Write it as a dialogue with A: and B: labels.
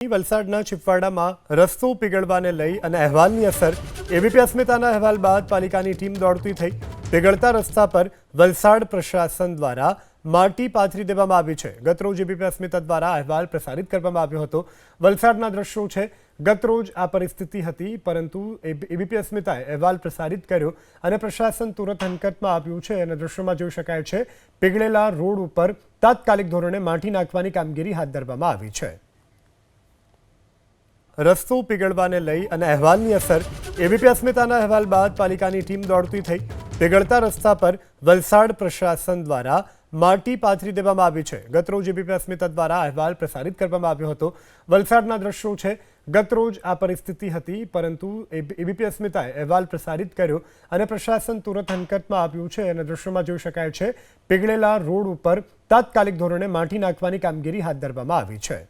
A: વલસાડના ચિપવાડામાં રસ્તો પીગળવાને લઈ અને અહેવાલની અસર એબીપી અસ્મિતાના અહેવાલ બાદ પાલિકાની ટીમ દોડતી થઈ પીગળતા રસ્તા પર વલસાડ પ્રશાસન દ્વારા માટી પાથરી દેવામાં આવી છે। ગતરોજ એબીપી અસ્મિતા દ્વારા અહેવાલ પ્રસારિત કરવામાં આવ્યો હતો। વલસાડના દ્રશ્યો છે। ગતરોજ આ પરિસ્થિતિ હતી, પરંતુ એબીપી અસ્મિતાએ અહેવાલ પ્રસારિત કર્યો અને પ્રશાસન તુરંત હરકતમાં આવ્યું છે અને દ્રશ્યોમાં જોઈ શકાય છે પીગળેલા રોડ ઉપર તાત્કાલિક ધોરણે માટી નાખવાની કામગીરી હાથ ધરવામાં આવી છે। રસ્તો પીગળવાને લઈ અને અહેવાલની અસર એબીપી અસ્મિતાના અહેવાલ બાદ પાલિકાની ટીમ દોડતી થઈ પીગળતા રસ્તા પર વલસાડ પ્રશાસન દ્વારા માટી પાથરી દેવામાં આવી છે। ગતરોજ એબીપી અસ્મિતા દ્વારા અહેવાલ પ્રસારિત કરવામાં આવ્યો હતો। વલસાડના દ્રશ્યો છે। ગતરોજ આ પરિસ્થિતિ હતી, પરંતુ એબીપી અસ્મિતાએ અહેવાલ પ્રસારિત કર્યો અને પ્રશાસન તુરંત હરકતમાં આવ્યું છે અને દ્રશ્યોમાં જોઈ શકાય છે પીગળેલા રોડ ઉપર તાત્કાલિક ધોરણે માટી નાખવાની કામગીરી હાથ ધરવામાં આવી છે।